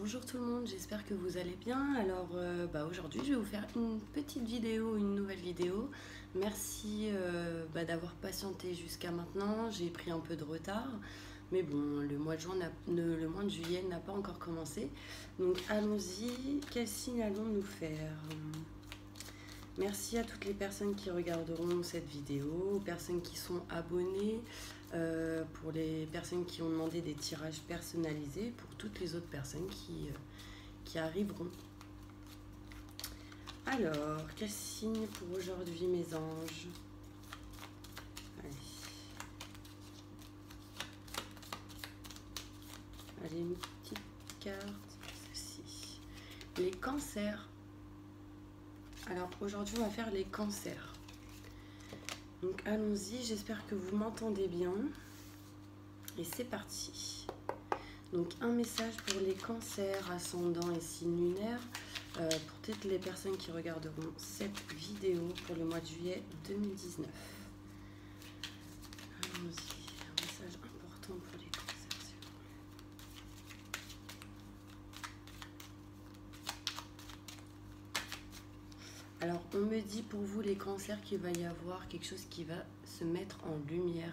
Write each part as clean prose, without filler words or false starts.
Bonjour tout le monde, j'espère que vous allez bien. Alors aujourd'hui je vais vous faire une petite vidéo, une nouvelle vidéo. Merci d'avoir patienté jusqu'à maintenant. J'ai pris un peu de retard, mais bon, le mois de juillet n'a pas encore commencé. Donc allons-y, quel signe allons-nous faire? Merci à toutes les personnes qui regarderont cette vidéo, aux personnes qui sont abonnées, pour les personnes qui ont demandé des tirages personnalisés, pour toutes les autres personnes qui arriveront. Alors, quel signe pour aujourd'hui mes anges? Allez. Allez, une petite carte, ceci. Les cancers. Alors aujourd'hui on va faire les cancers. Donc allons-y, j'espère que vous m'entendez bien. Et c'est parti. Donc un message pour les cancers, ascendants et signes lunaires, pour toutes les personnes qui regarderont cette vidéo pour le mois de juillet 2019. Allons-y, un message important pour les cancers. Alors, on me dit pour vous les cancers qu'il va y avoir quelque chose qui va se mettre en lumière.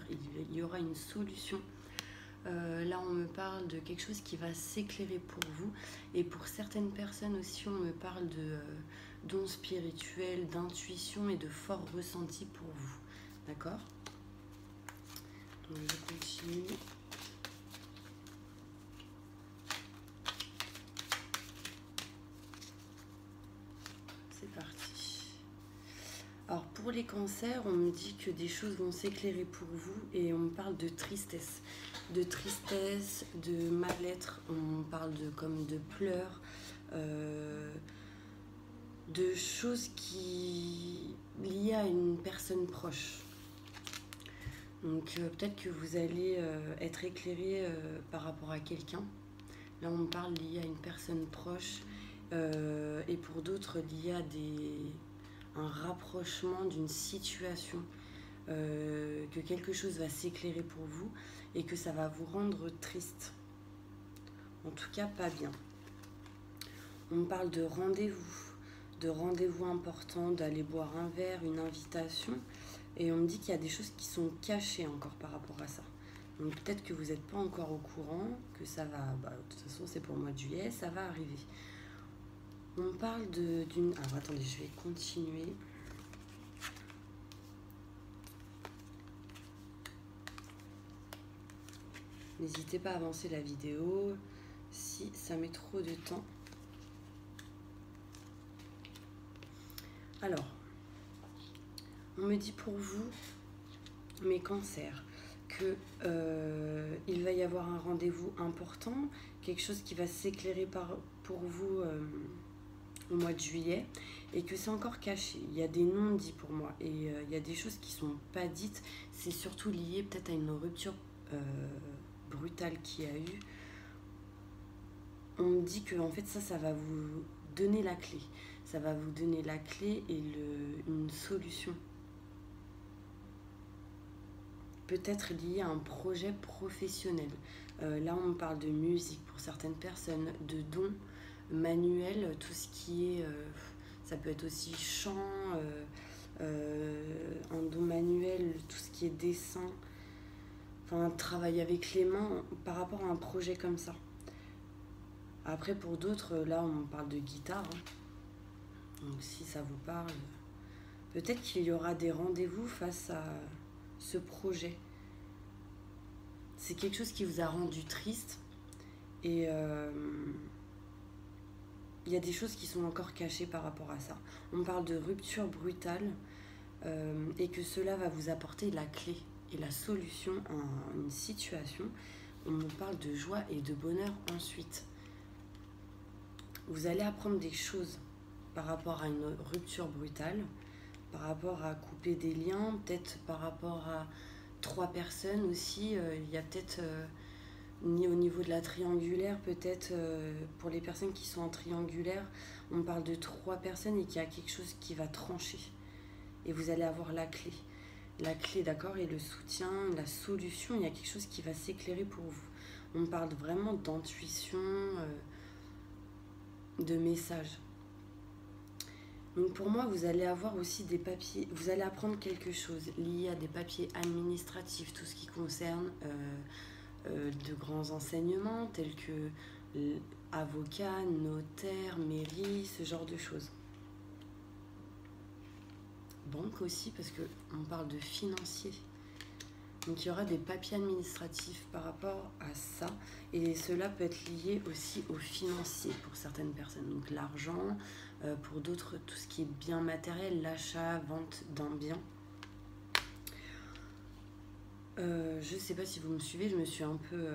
Il y aura une solution. Là, on me parle de quelque chose qui va s'éclairer pour vous. Et pour certaines personnes aussi, on me parle de dons spirituels, d'intuition et de forts ressentis pour vous. D'accord? Donc, je continue. C'est parti. Alors pour les cancers, on me dit que des choses vont s'éclairer pour vous et on me parle de tristesse, de mal-être, on parle comme de pleurs, de choses qui liées à une personne proche. Donc peut-être que vous allez être éclairé par rapport à quelqu'un. Là on me parle lié à une personne proche et pour d'autres lié à un rapprochement d'une situation, que quelque chose va s'éclairer pour vous et que ça va vous rendre triste. En tout cas, pas bien. On me parle de rendez-vous importants, d'aller boire un verre, une invitation. Et on me dit qu'il y a des choses qui sont cachées encore par rapport à ça. Donc peut-être que vous n'êtes pas encore au courant, que ça va... de toute façon, c'est pour le mois de juillet, ça va arriver. On parle d'une... Alors attendez, je vais continuer. N'hésitez pas à avancer la vidéo si ça met trop de temps. Alors, on me dit pour vous, mes cancers, que il va y avoir un rendez-vous important, quelque chose qui va s'éclairer pour vous au mois de juillet, et que c'est encore caché. Il y a des non-dits pour moi, et il y a des choses qui sont pas dites. C'est surtout lié peut-être à une rupture brutale qu'il y a eu. On me dit que en fait ça va vous donner la clé. Ça va vous donner la clé et une solution. Peut-être lié à un projet professionnel. Là, on me parle de musique pour certaines personnes, de dons manuels, tout ce qui est... ça peut être aussi chant, un don manuel, tout ce qui est dessin. Enfin, travailler avec les mains par rapport à un projet comme ça. Après, pour d'autres, là, on parle de guitare. Donc, si ça vous parle, peut-être qu'il y aura des rendez-vous face à ce projet. C'est quelque chose qui vous a rendu triste. Et il y a des choses qui sont encore cachées par rapport à ça. On parle de rupture brutale et que cela va vous apporter la clé et la solution à une situation. On nous parle de joie et de bonheur ensuite. Vous allez apprendre des choses par rapport à une rupture brutale, par rapport à couper des liens, peut-être par rapport à 3 personnes aussi. Il y a peut-être au niveau de la triangulaire, peut-être pour les personnes qui sont en triangulaire, on parle de 3 personnes et qu'il y a quelque chose qui va trancher. Et vous allez avoir la clé. La clé, d'accord, et le soutien, la solution, il y a quelque chose qui va s'éclairer pour vous. On parle vraiment d'intuition, de messages. Donc pour moi, vous allez avoir aussi des papiers, vous allez apprendre quelque chose lié à des papiers administratifs, tout ce qui concerne de grands enseignements tels que avocat, notaire, mairie, ce genre de choses. Banque aussi, parce qu'on parle de financier. Donc il y aura des papiers administratifs par rapport à ça, et cela peut être lié aussi au financier pour certaines personnes. Donc l'argent, pour d'autres tout ce qui est bien matériel, l'achat, vente d'un bien. Je ne sais pas si vous me suivez, je me suis un peu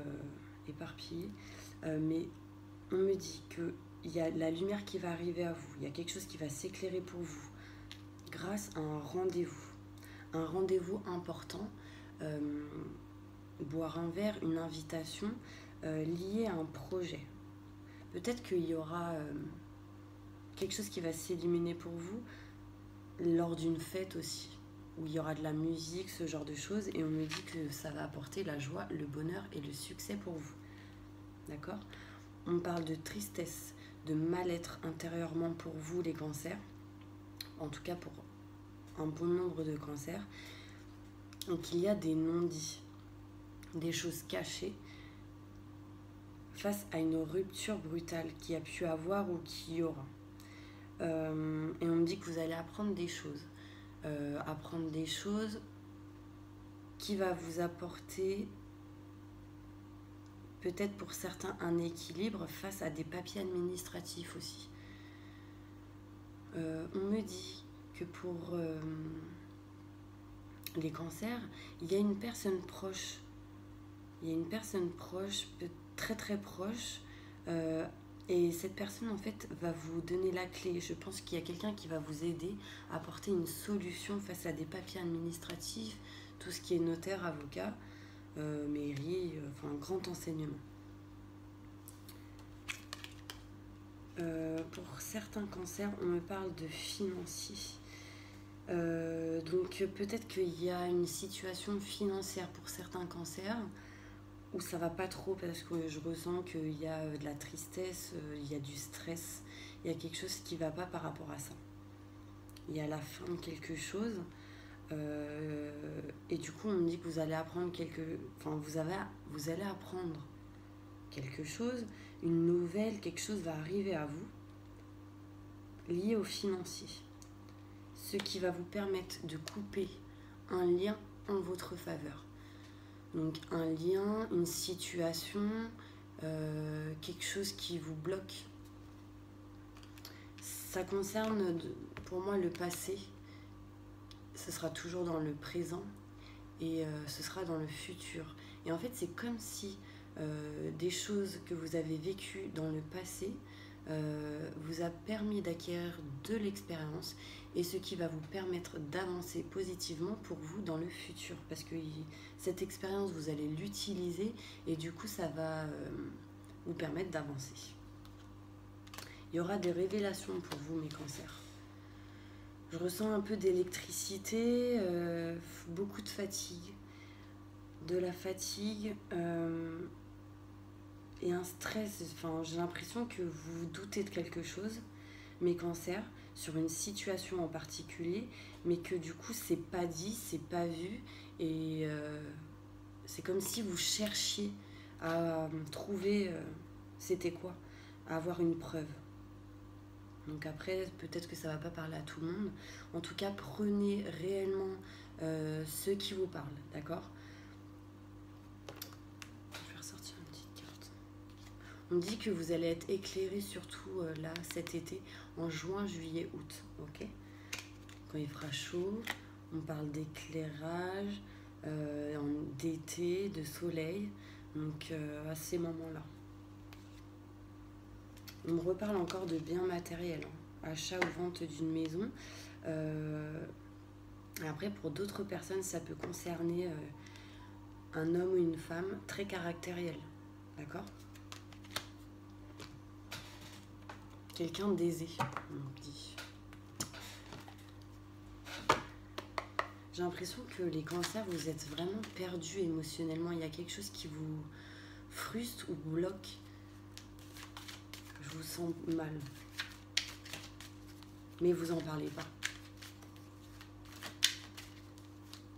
éparpillée, mais on me dit qu'il y a la lumière qui va arriver à vous, il y a quelque chose qui va s'éclairer pour vous grâce à un rendez-vous important. Boire un verre, une invitation liée à un projet. Peut-être qu'il y aura quelque chose qui va s'illuminer pour vous lors d'une fête aussi, où il y aura de la musique, ce genre de choses, et on me dit que ça va apporter la joie, le bonheur et le succès pour vous. D'accord ? On parle de tristesse, de mal-être intérieurement pour vous les cancers, en tout cas pour un bon nombre de cancers. Donc il y a des non-dits, des choses cachées face à une rupture brutale qui a pu avoir ou qui y aura. Et on me dit que vous allez apprendre des choses. Apprendre des choses qui va vous apporter peut-être pour certains un équilibre face à des papiers administratifs aussi. On me dit que pour les cancers, il y a une personne proche. Il y a une personne proche, très très proche, et cette personne en fait va vous donner la clé. Je pense qu'il y a quelqu'un qui va vous aider à apporter une solution face à des papiers administratifs, tout ce qui est notaire, avocat, mairie, enfin grand enseignement. Pour certains cancers, on me parle de financier. Donc peut-être qu'il y a une situation financière pour certains cancers où ça va pas trop, parce que je ressens qu'il y a de la tristesse, il y a du stress, il y a quelque chose qui va pas par rapport à ça. Il y a la fin de quelque chose, et du coup on me dit que vous allez apprendre vous allez apprendre quelque chose, une nouvelle, quelque chose va arriver à vous lié au financier, ce qui va vous permettre de couper un lien en votre faveur. Donc un lien, une situation, quelque chose qui vous bloque. Ça concerne pour moi le passé, ce sera toujours dans le présent, et ce sera dans le futur. Et en fait c'est comme si des choses que vous avez vécues dans le passé vous a permis d'acquérir de l'expérience, et ce qui va vous permettre d'avancer positivement pour vous dans le futur, parce que cette expérience vous allez l'utiliser, et du coup ça va vous permettre d'avancer. Il y aura des révélations pour vous mes cancers. Je ressens un peu d'électricité, beaucoup de fatigue, de la fatigue, et un stress. Enfin, j'ai l'impression que vous vous doutez de quelque chose, mes cancers, sur une situation en particulier, mais que du coup c'est pas dit, c'est pas vu, et c'est comme si vous cherchiez à trouver c'était quoi, à avoir une preuve. Donc après, peut-être que ça va pas parler à tout le monde. En tout cas, prenez réellement ceux qui vous parlent, d'accord ? Je vais ressortir une petite carte. On dit que vous allez être éclairé surtout là, cet été, en juin, juillet, août, ok ? Quand il fera chaud, on parle d'éclairage, d'été, de soleil, donc à ces moments-là. On me reparle encore de biens matériels, achat ou vente d'une maison. Après, pour d'autres personnes, ça peut concerner un homme ou une femme très caractériel, d'accord ? Quelqu'un d'aisé, on dit. J'ai l'impression que les cancers, vous êtes vraiment perdus émotionnellement. Il y a quelque chose qui vous frustre ou bloque. Je vous sent mal. Mais vous en parlez pas.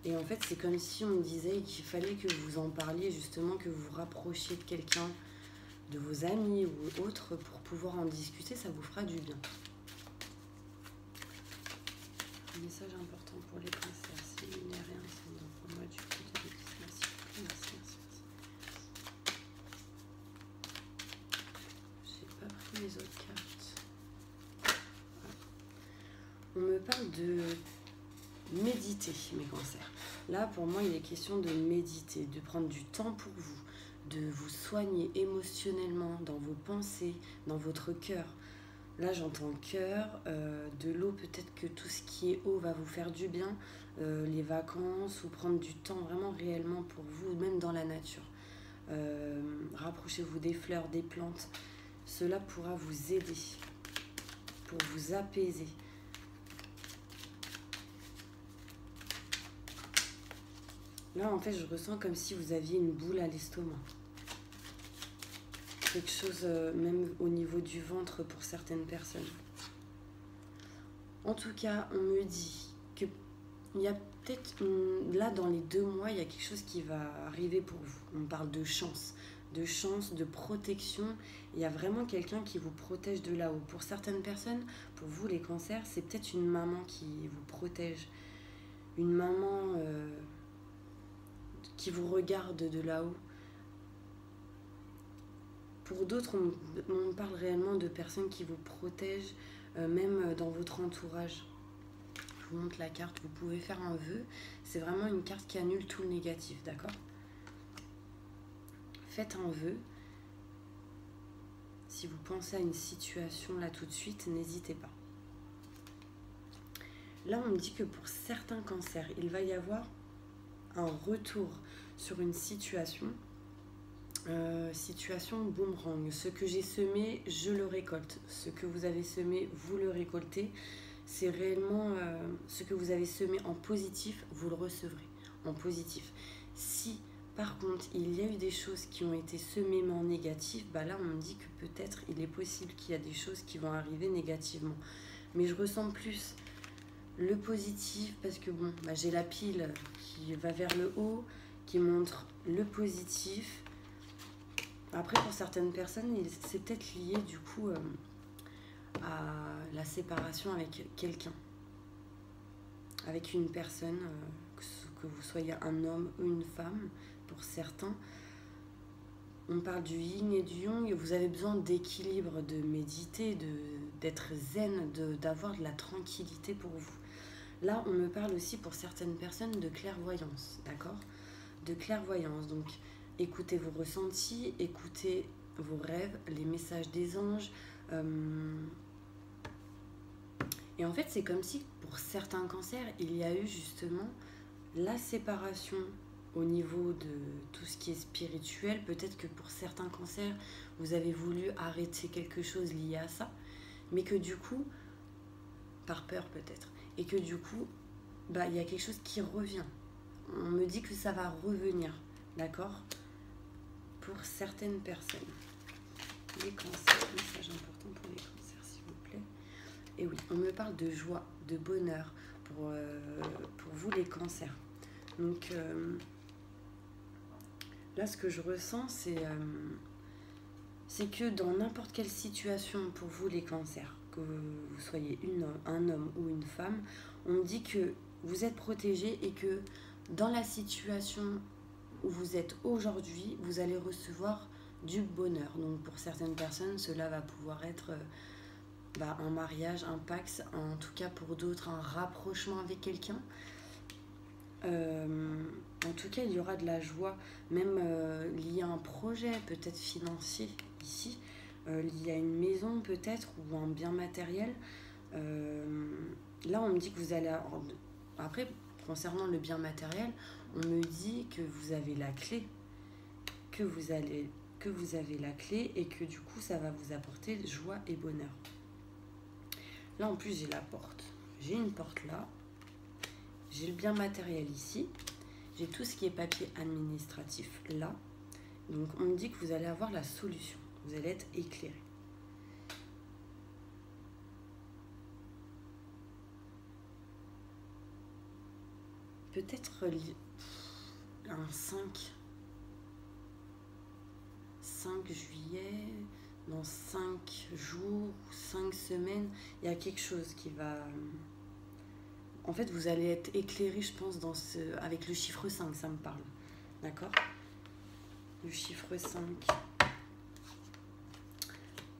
Et en fait, c'est comme si on me disait qu'il fallait que vous en parliez, justement, que vous vous rapprochiez de quelqu'un, de vos amis ou autres, pour pouvoir en discuter, ça vous fera du bien. Un message important pour les cancers, c'est lunaire et ascendant. Pour moi, du coup, merci. J'ai pas pris les autres cartes. On me parle de méditer, mes cancers. Là, pour moi, il est question de méditer, de prendre du temps pour vous, de vous soigner émotionnellement dans vos pensées, dans votre cœur. Là, j'entends cœur, de l'eau, peut-être que tout ce qui est eau va vous faire du bien, les vacances ou prendre du temps vraiment réellement pour vous, même dans la nature. Rapprochez-vous des fleurs, des plantes. Cela pourra vous aider, pour vous apaiser. Là, en fait, je ressens comme si vous aviez une boule à l'estomac. Quelque chose, même au niveau du ventre pour certaines personnes. En tout cas, on me dit qu'il y a peut-être, là, dans les 2 mois, il y a quelque chose qui va arriver pour vous. On parle de chance, de protection. Il y a vraiment quelqu'un qui vous protège de là-haut. Pour certaines personnes, pour vous, les cancers, c'est peut-être une maman qui vous protège. Une maman qui vous regarde de là-haut. Pour d'autres, on parle réellement de personnes qui vous protègent, même dans votre entourage. Je vous montre la carte, vous pouvez faire un vœu. C'est vraiment une carte qui annule tout le négatif, d'accord? Faites un vœu. Si vous pensez à une situation là tout de suite, n'hésitez pas. Là, on me dit que pour certains cancers, il va y avoir un retour sur une situation. Situation boomerang. Ce que j'ai semé, je le récolte. Ce que vous avez semé, vous le récoltez. C'est réellement ce que vous avez semé en positif, vous le recevrez en positif. Si par contre il y a eu des choses qui ont été semées mais en négatif, bah là on me dit que peut-être il est possible qu'il y a des choses qui vont arriver négativement. Mais je ressens plus le positif parce que bon, bah, j'ai la pile qui va vers le haut, qui montre le positif. Après, pour certaines personnes, c'est peut-être lié du coup à la séparation avec quelqu'un, avec une personne, que vous soyez un homme ou une femme. Pour certains, on parle du yin et du yang, et vous avez besoin d'équilibre, de méditer, d'être zen, d'avoir de la tranquillité pour vous. Là, on me parle aussi pour certaines personnes de clairvoyance, d'accord? De clairvoyance, donc écoutez vos ressentis, écoutez vos rêves, les messages des anges. Et en fait, c'est comme si pour certains cancers, il y a eu justement la séparation au niveau de tout ce qui est spirituel. Peut-être que pour certains cancers, vous avez voulu arrêter quelque chose lié à ça, mais que du coup, par peur peut-être, et que du coup, bah, il y a quelque chose qui revient. On me dit que ça va revenir, d'accord? Pour certaines personnes. Les cancers, message important pour les cancers, s'il vous plaît. Et oui, on me parle de joie, de bonheur pour vous les cancers. Donc là, ce que je ressens, c'est que dans n'importe quelle situation pour vous les cancers, que vous soyez un homme ou une femme, on me dit que vous êtes protégé et que dans la situation où vous êtes aujourd'hui, vous allez recevoir du bonheur. Donc pour certaines personnes, cela va pouvoir être un mariage, un pax, en tout cas pour d'autres, un rapprochement avec quelqu'un. En tout cas, il y aura de la joie, même liée à un projet peut-être financier ici, lié à une maison peut-être, ou un bien matériel. Là, on me dit que vous allez... Après, concernant le bien matériel, on me dit que vous avez la clé, que vous avez la clé et que du coup, ça va vous apporter joie et bonheur. Là, en plus, j'ai la porte. J'ai une porte là. J'ai le bien matériel ici. J'ai tout ce qui est papier administratif là. Donc, on me dit que vous allez avoir la solution. Vous allez être éclairé. peut-être un 5 juillet, dans 5 jours, 5 semaines, il y a quelque chose qui va... En fait, vous allez être éclairé, je pense, avec le chiffre 5, ça me parle. D'accord? Le chiffre 5.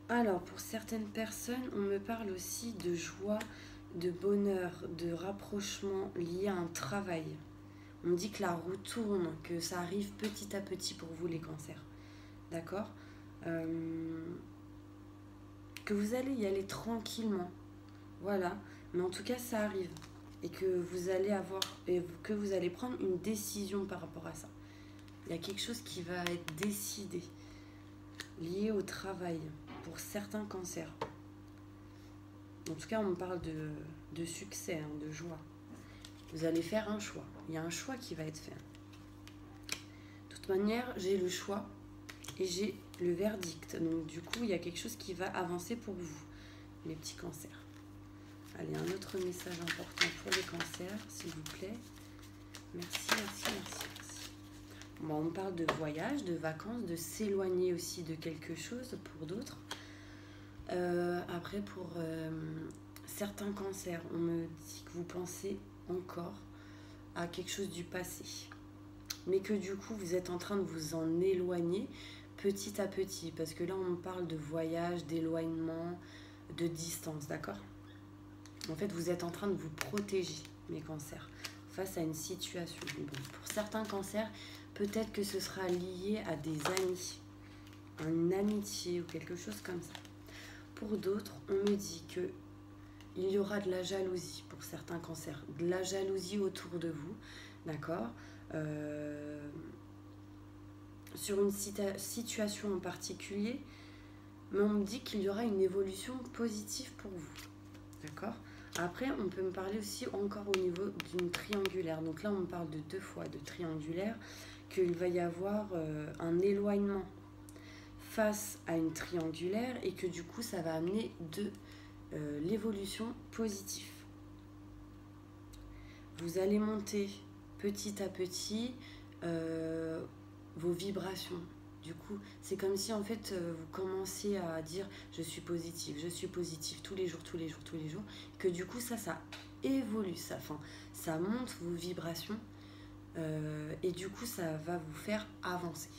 Alors, pour certaines personnes, on me parle aussi de joie, de bonheur, de rapprochement lié à un travail. On me dit que la roue tourne, que ça arrive petit à petit pour vous les cancers. D'accord? Que vous allez y aller tranquillement. Voilà. Mais en tout cas, ça arrive. Et que vous allez prendre une décision par rapport à ça. Il y a quelque chose qui va être décidé, lié au travail, pour certains cancers. En tout cas, on me parle de succès, de joie. Vous allez faire un choix. Il y a un choix qui va être fait. De toute manière, j'ai le choix et j'ai le verdict. Donc du coup, il y a quelque chose qui va avancer pour vous, les petits cancers. Allez, un autre message important pour les cancers, s'il vous plaît. Merci. Bon, on parle de voyage, de vacances, de s'éloigner aussi de quelque chose pour d'autres. Après, pour certains cancers, on me dit que vous pensez encore à quelque chose du passé. Mais que du coup, vous êtes en train de vous en éloigner petit à petit. Parce que là, on me parle de voyage, d'éloignement, de distance, d'accord ? En fait, vous êtes en train de vous protéger, mes cancers, face à une situation. Bon, pour certains cancers, peut-être que ce sera lié à des amis, à une amitié ou quelque chose comme ça. Pour d'autres, on me dit que il y aura de la jalousie pour certains cancers, de la jalousie autour de vous, d'accord ? Sur une situation en particulier, mais on me dit qu'il y aura une évolution positive pour vous, d'accord ? Après, on peut me parler aussi encore au niveau d'une triangulaire. Donc là, on me parle de 2 fois de triangulaire, qu'il va y avoir un éloignement face à une triangulaire et que du coup, ça va amener de l'évolution positive. Vous allez monter petit à petit vos vibrations. Du coup, c'est comme si en fait vous commenciez à dire je suis positive tous les jours, que du coup ça évolue, ça monte vos vibrations et du coup ça va vous faire avancer.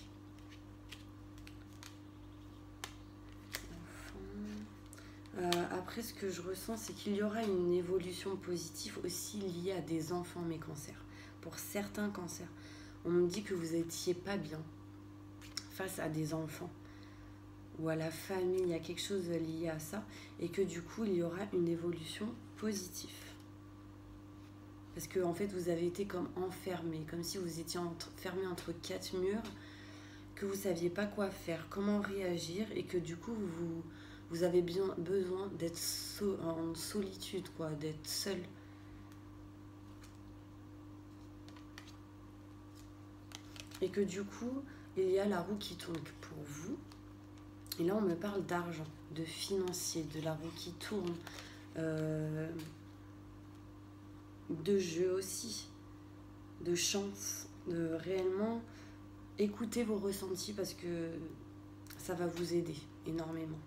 Après, ce que je ressens, c'est qu'il y aura une évolution positive aussi liée à des enfants, mes cancers. Pour certains cancers, on me dit que vous n'étiez pas bien face à des enfants ou à la famille, il y a quelque chose lié à ça, et que du coup, il y aura une évolution positive. Parce que en fait, vous avez été comme enfermé, comme si vous étiez enfermé entre 4 murs, que vous ne saviez pas quoi faire, comment réagir, et que du coup, vous avez bien besoin d'être en solitude, quoi, d'être seul. Et que du coup, il y a la roue qui tourne pour vous. Et là, on me parle d'argent, de financier, de la roue qui tourne, de jeu aussi, de chance, de réellement écouter vos ressentis parce que ça va vous aider énormément.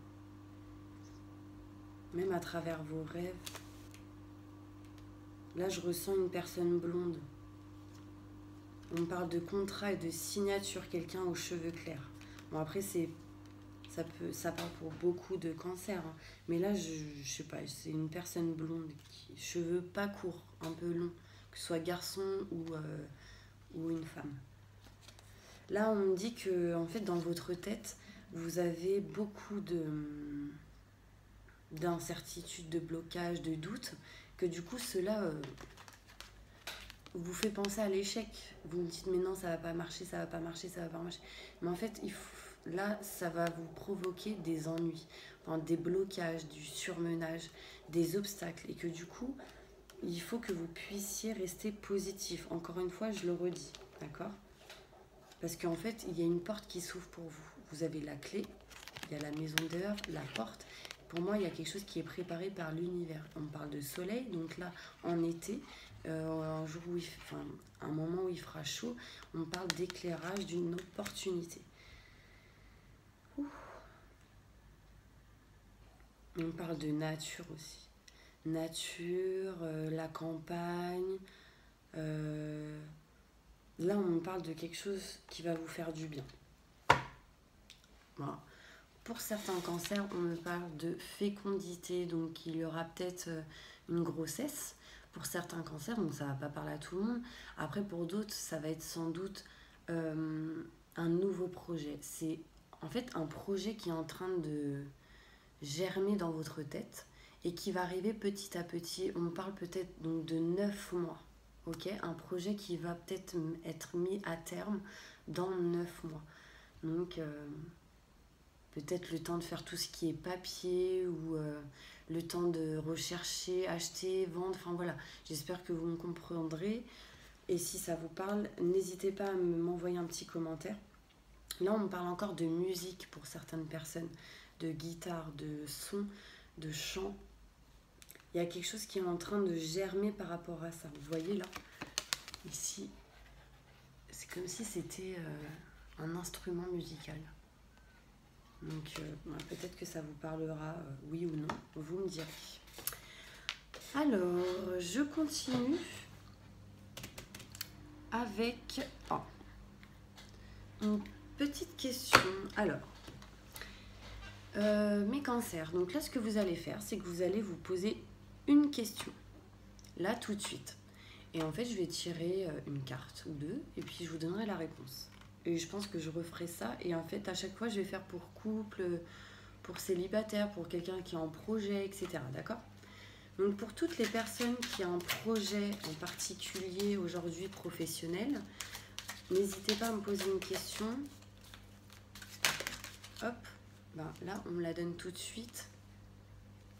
Même à travers vos rêves. Là, je ressens une personne blonde. On parle de contrat et de signature, quelqu'un aux cheveux clairs. Bon, après, ça parle pour beaucoup de cancers. Hein. Mais là, je sais pas, c'est une personne blonde, cheveux pas courts, un peu longs, que ce soit garçon ou une femme. Là, on me dit que, en fait, dans votre tête, vous avez beaucoup d'incertitudes, de blocages, de doutes, que du coup, cela vous fait penser à l'échec. Vous me dites, mais non, ça va pas marcher. Mais en fait, là, ça va vous provoquer des ennuis, des blocages, du surmenage, des obstacles. Et que du coup, il faut que vous puissiez rester positif. Encore une fois, je le redis, d'accord ? Parce qu'en fait, il y a une porte qui s'ouvre pour vous. Vous avez la clé, il y a la maison d'heure, la porte. Pour moi, il y a quelque chose qui est préparé par l'univers. On parle de soleil, donc là, en été, un jour où enfin, un moment où il fera chaud, on parle d'éclairage, d'une opportunité. Ouh. On parle de nature aussi. Nature, la campagne. Là, on parle de quelque chose qui va vous faire du bien. Voilà. Pour certains cancers, on me parle de fécondité, donc il y aura peut-être une grossesse. Pour certains cancers, donc ça ne va pas parler à tout le monde. Après, pour d'autres, ça va être sans doute un nouveau projet. C'est en fait un projet qui est en train de germer dans votre tête et qui va arriver petit à petit. On parle peut-être donc de 9 mois. Ok, un projet qui va peut-être être mis à terme dans 9 mois. Donc, peut-être le temps de faire tout ce qui est papier ou le temps de rechercher, acheter, vendre. Enfin voilà, j'espère que vous me comprendrez. Et si ça vous parle, n'hésitez pas à m'envoyer un petit commentaire. Là, on me parle encore de musique pour certaines personnes, de guitare, de son, de chant. Il y a quelque chose qui est en train de germer par rapport à ça. Vous voyez là, ici, c'est comme si c'était un instrument musical. Donc peut-être que ça vous parlera, oui ou non, vous me direz. Alors, je continue avec une petite question. Alors, mes cancers. Donc là, ce que vous allez faire, c'est que vous allez vous poser une question. Là, tout de suite. Et en fait, je vais tirer une carte ou deux, et puis je vous donnerai la réponse. Et je pense que je referai ça. Et en fait, à chaque fois, je vais faire pour couple, pour célibataire, pour quelqu'un qui est en projet, etc. D'accord ? Donc, pour toutes les personnes qui ont un projet en particulier aujourd'hui professionnel, n'hésitez pas à me poser une question. Hop, ben, là, on me la donne tout de suite.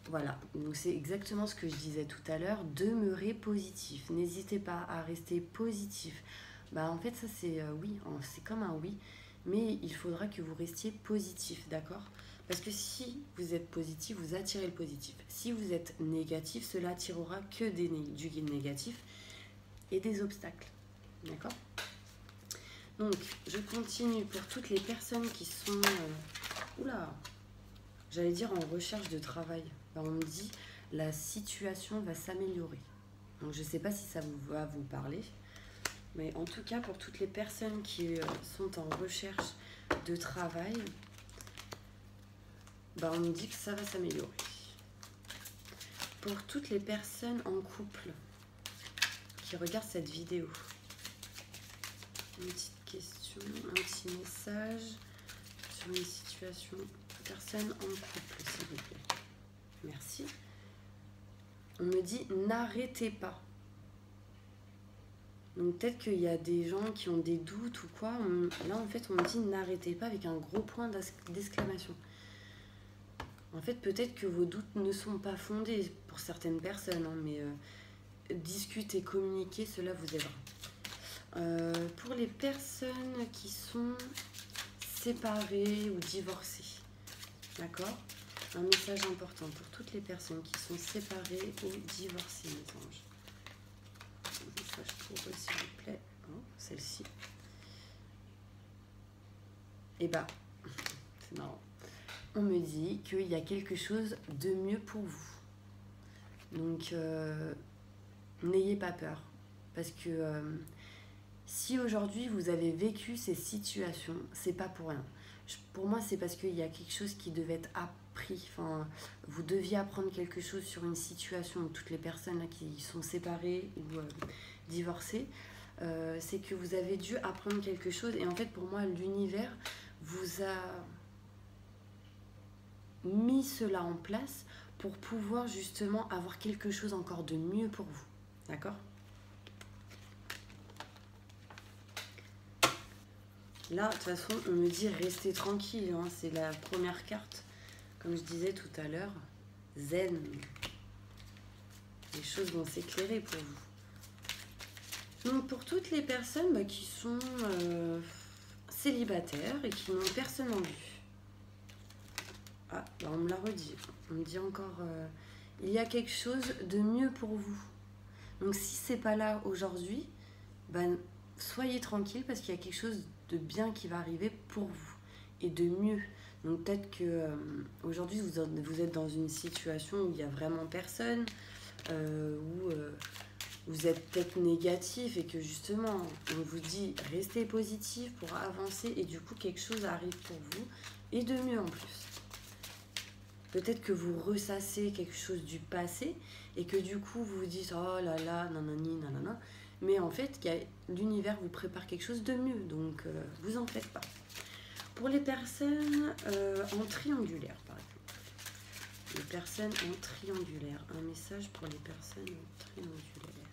Voilà, donc c'est exactement ce que je disais tout à l'heure. Demeurez positif. N'hésitez pas à rester positif. Bah en fait ça c'est oui, c'est comme un oui, mais il faudra que vous restiez positif, d'accord? Parce que si vous êtes positif, vous attirez le positif. Si vous êtes négatif, cela attirera que du négatif et des obstacles, d'accord? Donc je continue pour toutes les personnes qui sont, oula, j'allais dire en recherche de travail. Ben, on me dit la situation va s'améliorer. Donc je ne sais pas si ça va vous parler. Mais en tout cas, pour toutes les personnes qui sont en recherche de travail, bah on me dit que ça va s'améliorer. Pour toutes les personnes en couple qui regardent cette vidéo, une petite question, un petit message sur une situation. Personne en couple, s'il vous plaît. Merci. On me dit n'arrêtez pas. Donc peut-être qu'il y a des gens qui ont des doutes ou quoi. Là, en fait, on me dit n'arrêtez pas avec un gros point d'exclamation. En fait, peut-être que vos doutes ne sont pas fondés pour certaines personnes, hein, mais discuter, communiquer, cela vous aidera. Pour les personnes qui sont séparées ou divorcées, d'accord ? Un message important pour toutes les personnes qui sont séparées ou divorcées, mes anges. Un message pour eux, s'il vous plaît. Oh, celle-ci. Eh ben, c'est marrant. On me dit qu'il y a quelque chose de mieux pour vous. Donc, n'ayez pas peur. Parce que si aujourd'hui vous avez vécu ces situations, c'est pas pour rien. Pour moi, c'est parce qu'il y a quelque chose qui devait être appris. Enfin, vous deviez apprendre quelque chose sur une situation. Toutes les personnes là, qui sont séparées ou divorcées, c'est que vous avez dû apprendre quelque chose. Et en fait, pour moi, l'univers vous a mis cela en place pour pouvoir justement avoir quelque chose encore de mieux pour vous. D'accord ? Là, de toute façon, on me dit restez tranquille. Hein, c'est la première carte. Comme je disais tout à l'heure, zen. Les choses vont s'éclairer pour vous. Donc, pour toutes les personnes qui sont célibataires et qui n'ont personne en vue. Ah, on me l'a redit. On me dit encore, il y a quelque chose de mieux pour vous. Donc si c'est pas là aujourd'hui, ben, soyez tranquille parce qu'il y a quelque chose de bien qui va arriver pour vous et de mieux. Donc peut-être que aujourd'hui vous êtes dans une situation où il n'y a vraiment personne, où vous êtes peut-être négatif et que justement on vous dit restez positif pour avancer et du coup quelque chose arrive pour vous et de mieux en plus. Peut-être que vous ressassez quelque chose du passé et que du coup vous vous dites oh là là, nanani, nanana. Mais en fait, l'univers vous prépare quelque chose de mieux, donc vous en faites pas. Pour les personnes en triangulaire, par exemple. Les personnes en triangulaire. Un message pour les personnes en triangulaire.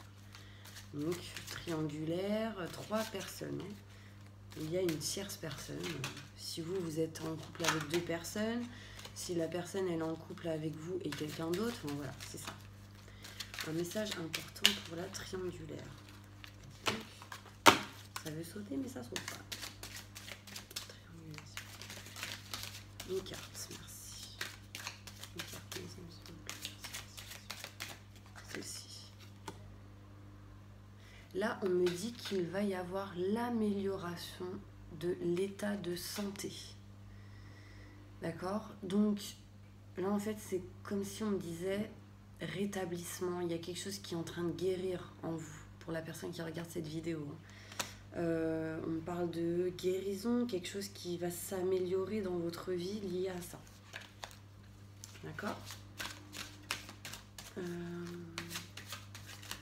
Donc, triangulaire, 3 personnes. Il y a une tierce personne. Si vous êtes en couple avec 2 personnes, si la personne elle est en couple avec vous et quelqu'un d'autre, bon, voilà, c'est ça. Un message important pour la triangulaire. Ça veut sauter, mais ça saute pas. Triangulation. Une carte, merci. Une carte, celle-ci. Là, on me dit qu'il va y avoir l'amélioration de l'état de santé. D'accord? Donc, là, en fait, c'est comme si on me disait rétablissement. Il y a quelque chose qui est en train de guérir en vous, pour la personne qui regarde cette vidéo. On parle de guérison, quelque chose qui va s'améliorer dans votre vie lié à ça. D'accord?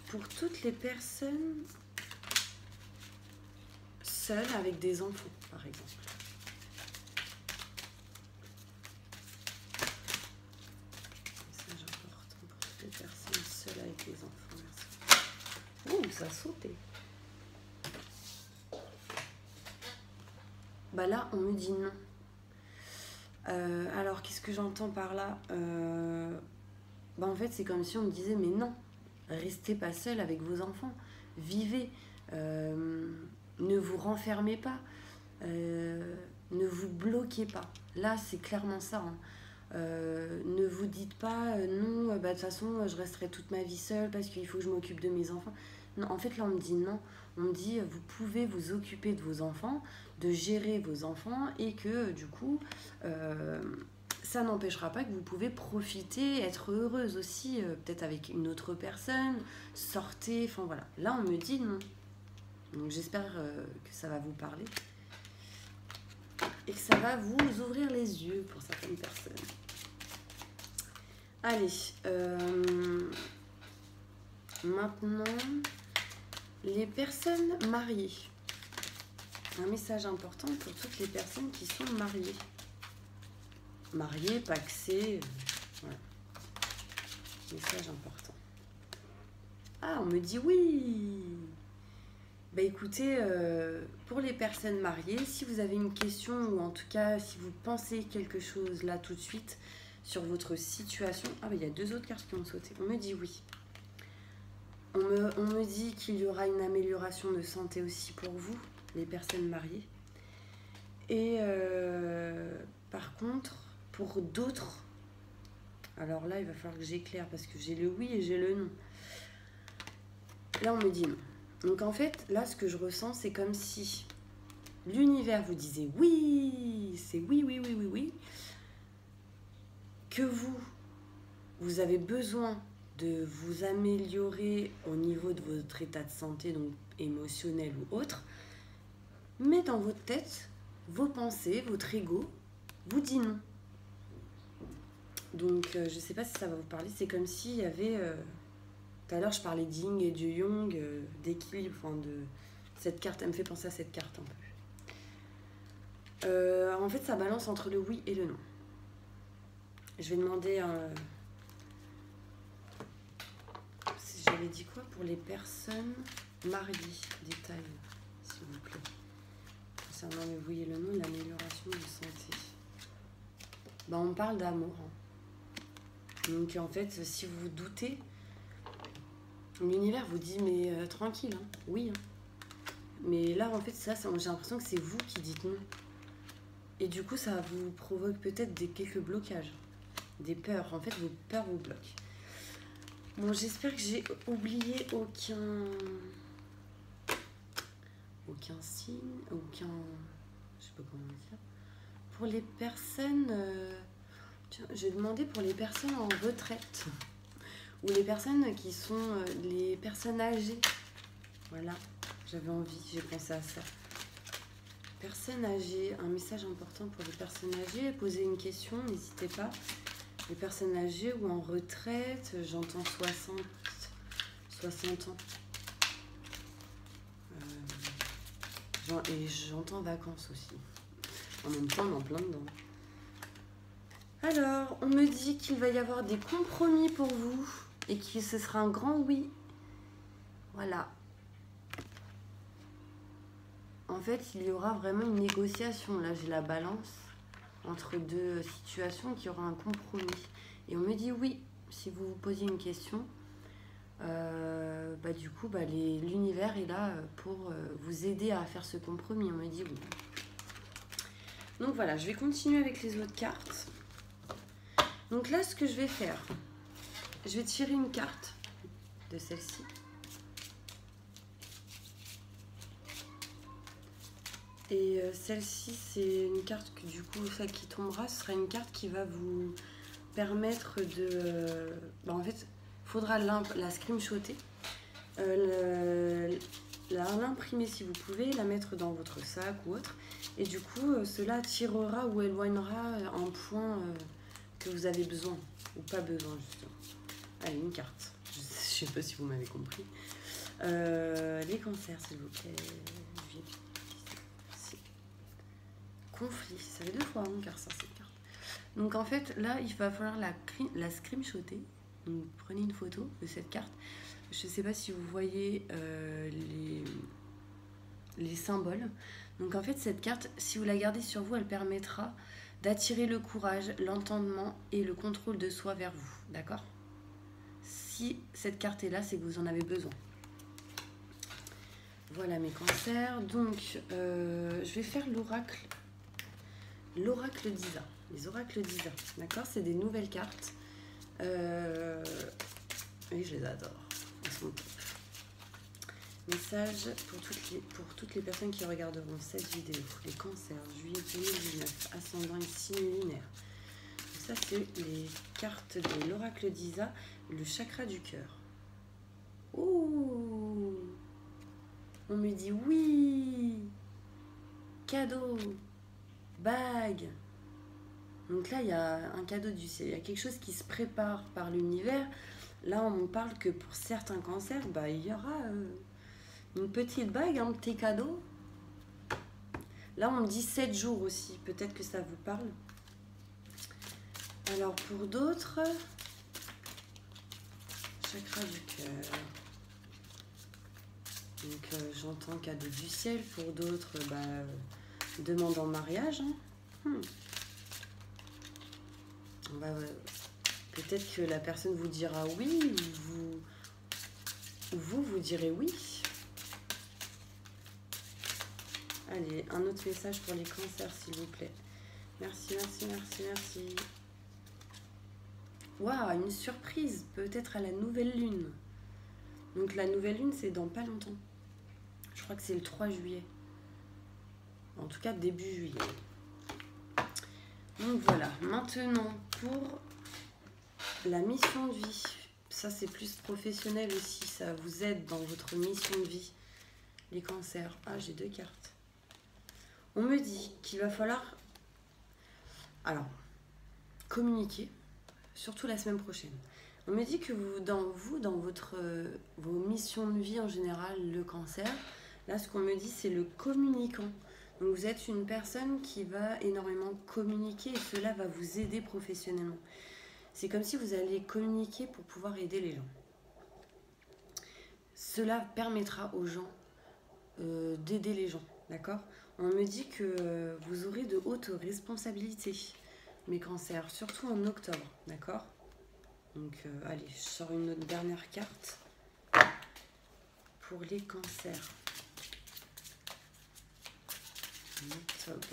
Pour toutes les personnes seules avec des enfants, par exemple. Message important pour toutes les personnes seules avec des enfants. Merci. Ouh, ça a sauté. Bah là, on me dit non. Alors, qu'est-ce que j'entends par là? Bah en fait, c'est comme si on me disait, mais non, restez pas seul avec vos enfants. Vivez. Ne vous renfermez pas. Ne vous bloquez pas. Là, c'est clairement ça. Hein. Ne vous dites pas, non, bah, de toute façon, je resterai toute ma vie seule parce qu'il faut que je m'occupe de mes enfants. Non, en fait, là, on me dit non. On me dit, vous pouvez vous occuper de vos enfants, de gérer vos enfants et que, du coup, ça n'empêchera pas que vous pouvez profiter, être heureuse aussi, peut-être avec une autre personne, sortez, enfin voilà. Là, on me dit non. Donc, j'espère que ça va vous parler et que ça va vous ouvrir les yeux pour certaines personnes. Allez, maintenant, les personnes mariées. Un message important pour toutes les personnes qui sont mariées. Mariées, paxées, voilà. Message important. Ah, on me dit oui. Bah écoutez, pour les personnes mariées, si vous avez une question ou en tout cas si vous pensez quelque chose là tout de suite sur votre situation... Ah bah il y a 2 autres cartes qui ont sauté. On me dit oui. On me dit qu'il y aura une amélioration de santé aussi pour vous, les personnes mariées. Et par contre, pour d'autres... Alors là, il va falloir que j'éclaire parce que j'ai le oui et j'ai le non. Là, on me dit non. Donc en fait, là, ce que je ressens, c'est comme si l'univers vous disait oui, c'est oui, oui, oui, oui, oui, que vous avez besoin de vous améliorer au niveau de votre état de santé, donc émotionnel ou autre, mais dans votre tête, vos pensées, votre ego vous dit non. Donc je ne sais pas si ça va vous parler, c'est comme s'il y avait... Tout à l'heure, je parlais d'Yin et du Yang, d'équilibre, enfin de cette carte, elle me fait penser à cette carte un peu. En fait, ça balance entre le oui et le non. Je vais demander, si j'avais dit quoi pour les personnes mariées, détail, s'il vous plaît. Concernant le oui et le non, l'amélioration de santé. Ben, on parle d'amour. Hein. Donc en fait, si vous vous doutez, l'univers vous dit mais tranquille, hein. Oui. Hein. Mais là en fait ça j'ai l'impression que c'est vous qui dites non. Et du coup ça vous provoque peut-être quelques blocages, des peurs. En fait vos peurs vous bloquent. Bon, j'espère que j'ai oublié aucun signe, je sais pas comment dire. Pour les personnes, tiens, j'ai demandé pour les personnes en retraite ou les personnes qui sont les personnes âgées. Voilà, j'avais envie, j'ai pensé à ça. Personnes âgées, un message important pour les personnes âgées. Posez une question, n'hésitez pas. Les personnes âgées ou en retraite, j'entends 60 ans. Et j'entends vacances aussi. En même temps, on est en plein dedans. Alors, on me dit qu'il va y avoir des compromis pour vous et que ce sera un grand oui. Voilà. En fait, il y aura vraiment une négociation. Là, j'ai la balance entre deux situations, qu'il y aura un compromis. Et on me dit oui, si vous vous posez une question, du coup, l'univers est là pour vous aider à faire ce compromis. On me dit oui. Donc voilà, je vais continuer avec les autres cartes. Donc là, ce que je vais faire, je vais tirer une carte de celle-ci. Et celle-ci, c'est une carte que du coup, ça qui tombera, ce sera une carte qui va vous permettre de... en fait, il faudra la screenshotter, l'imprimer si vous pouvez, la mettre dans votre sac ou autre. Et du coup, cela tirera ou éloignera un point que vous avez besoin ou pas besoin, justement. Allez, une carte. Je sais pas si vous m'avez compris. Les cancers, s'il vous plaît. Conflit, ça fait 2 fois car ça, cette carte. Donc en fait, là, il va falloir la screenshotter. Donc prenez une photo de cette carte. Je ne sais pas si vous voyez les symboles. Donc en fait, cette carte, si vous la gardez sur vous, elle permettra d'attirer le courage, l'entendement et le contrôle de soi vers vous. D'accord? Si cette carte est là, c'est que vous en avez besoin. Voilà mes cancers. Donc, je vais faire l'oracle d'Isa. Les oracles d'Isa. D'accord? C'est des nouvelles cartes. Et je les adore. Elles sont top. Message pour toutes les personnes qui regarderont cette vidéo. Les cancers, juillet 2019, ascendant et signe lunaire. Donc ça, c'est les cartes de l'oracle d'Isa, le chakra du cœur. Ouh! On me dit oui! Cadeau! Bague! Donc là, il y a un cadeau du ciel. Il y a quelque chose qui se prépare par l'univers. Là, on me parle que pour certains cancers, il y aura une petite bague, un petit cadeau. Là, on me dit 7 jours aussi. Peut-être que ça vous parle. Alors, pour d'autres, chakra du cœur. Donc, j'entends cadeau du ciel. Pour d'autres, demande en mariage. Peut-être que la personne vous dira oui ou vous direz oui. Allez, un autre message pour les cancers, s'il vous plaît. Merci, merci, merci, merci. Waouh, une surprise, peut-être à la nouvelle lune. Donc la nouvelle lune, c'est dans pas longtemps. Je crois que c'est le 3 juillet. En tout cas, début juillet. Donc voilà, maintenant pour la mission de vie. Ça, c'est plus professionnel aussi. Ça vous aide dans votre mission de vie. Les cancers. Ah, j'ai 2 cartes. On me dit qu'il va falloir communiquer, surtout la semaine prochaine. On me dit que dans vos missions de vie en général, le cancer, là, ce qu'on me dit, c'est le communicant. Donc, vous êtes une personne qui va énormément communiquer et cela va vous aider professionnellement. C'est comme si vous alliez communiquer pour pouvoir aider les gens. Cela permettra aux gens d'aider les gens, d'accord? On me dit que vous aurez de hautes responsabilités, mes cancers, surtout en octobre, d'accord? Donc, allez, je sors une autre dernière carte pour les cancers. En octobre.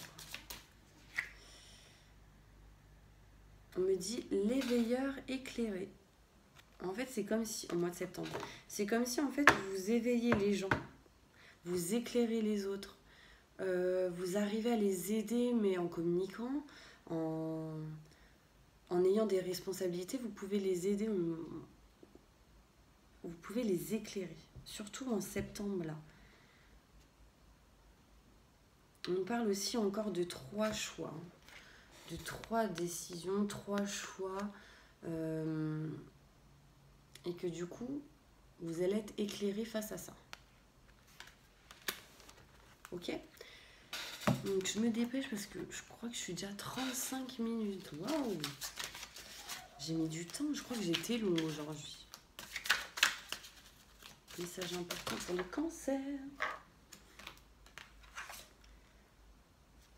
On me dit l'éveilleur éclairé. En fait, c'est comme si, au mois de septembre, c'est comme si en fait vous éveillez les gens, vous éclairez les autres, vous arrivez à les aider, mais en communiquant, en, en ayant des responsabilités, vous pouvez les aider, vous pouvez les éclairer, surtout en septembre là. On parle aussi encore de 3 choix, de 3 décisions, 3 choix, et que du coup, vous allez être éclairé face à ça. Ok? Donc je me dépêche parce que je crois que je suis déjà à 35 minutes. Waouh! J'ai mis du temps, je crois que j'ai été long aujourd'hui. Message important pour le cancer.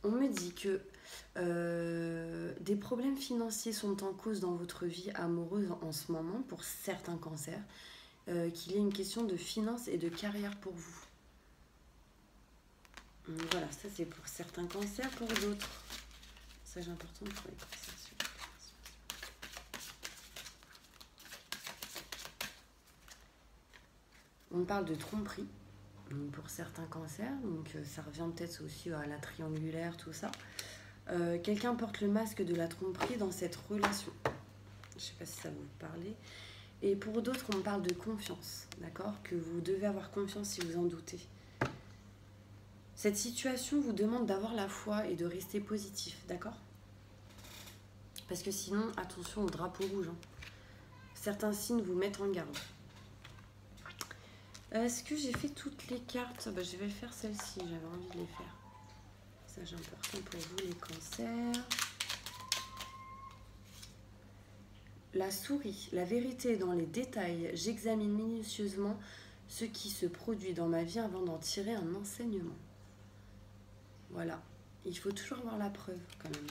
On me dit que des problèmes financiers sont en cause dans votre vie amoureuse en ce moment pour certains cancers, qu'il y a une question de finances et de carrière pour vous. Voilà, ça c'est pour certains cancers, pour d'autres. Message important pour les cancers. On parle de tromperie pour certains cancers, donc ça revient peut-être aussi à la triangulaire, tout ça. Quelqu'un porte le masque de la tromperie dans cette relation. Je ne sais pas si ça vous parle. Et pour d'autres, on parle de confiance, d'accord? Que vous devez avoir confiance si vous en doutez. Cette situation vous demande d'avoir la foi et de rester positif, d'accord? Parce que sinon, attention au drapeau rouge. Hein. Certains signes vous mettent en garde. Est-ce que j'ai fait toutes les cartes? Je vais faire celle-ci, j'avais envie de les faire. Message important pour vous, les cancers. La souris, la vérité est dans les détails. J'examine minutieusement ce qui se produit dans ma vie avant d'en tirer un enseignement. Voilà. Il faut toujours avoir la preuve, quand même.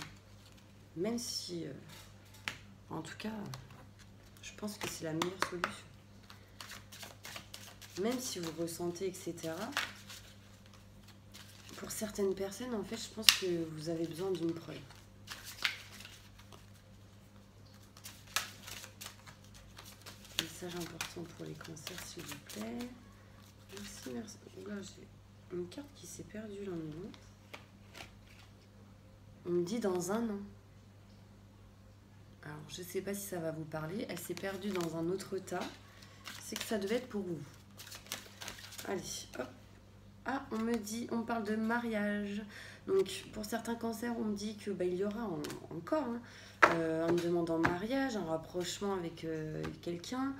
Même si... en tout cas, je pense que c'est la meilleure solution. Même si vous ressentez, etc. Pour certaines personnes, en fait, je pense que vous avez besoin d'une preuve. Message important pour les cancers, s'il vous plaît. Merci, merci. Là, j'ai une carte qui s'est perdue là maintenant. On me dit dans un an. Alors, je ne sais pas si ça va vous parler. Elle s'est perdue dans un autre tas. C'est que ça devait être pour vous. Allez, hop. Ah, on me dit, on parle de mariage. Donc, pour certains cancers, on me dit que il y aura encore un demande en mariage, un rapprochement avec quelqu'un.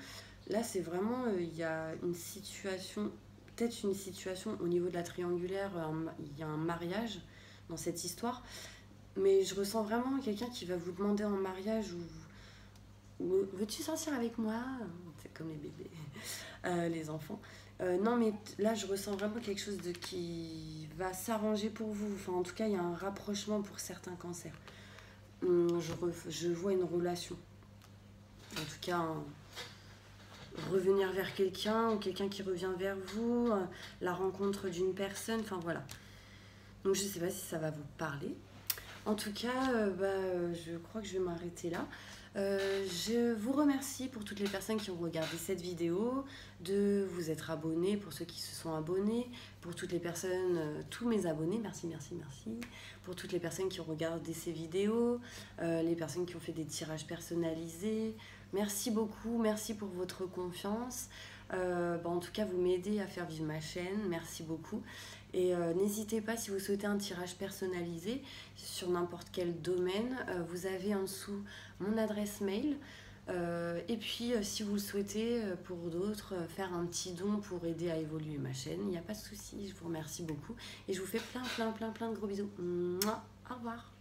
Là, c'est vraiment, il y a une situation, peut-être une situation au niveau de la triangulaire, il y a un mariage dans cette histoire. Mais je ressens vraiment quelqu'un qui va vous demander en mariage ou veux-tu sortir avec moi? C'est comme les bébés, les enfants. Non, mais là, je ressens vraiment quelque chose qui va s'arranger pour vous. Enfin, en tout cas, il y a un rapprochement pour certains cancers. Je vois une relation. En tout cas, revenir vers quelqu'un ou quelqu'un qui revient vers vous, la rencontre d'une personne, enfin voilà. Donc, je ne sais pas si ça va vous parler. En tout cas, je crois que je vais m'arrêter là. Je vous remercie pour toutes les personnes qui ont regardé cette vidéo, de vous être abonnés, pour ceux qui se sont abonnés, pour toutes les personnes, tous mes abonnés, merci, merci, merci, pour toutes les personnes qui ont regardé ces vidéos, les personnes qui ont fait des tirages personnalisés, merci beaucoup, merci pour votre confiance. En tout cas, vous m'aidez à faire vivre ma chaîne, merci beaucoup. Et n'hésitez pas, si vous souhaitez un tirage personnalisé sur n'importe quel domaine, vous avez en dessous mon adresse mail. Et puis, si vous le souhaitez, pour d'autres, faire un petit don pour aider à évoluer ma chaîne, il n'y a pas de souci. Je vous remercie beaucoup. Et je vous fais plein de gros bisous. Mouah, au revoir.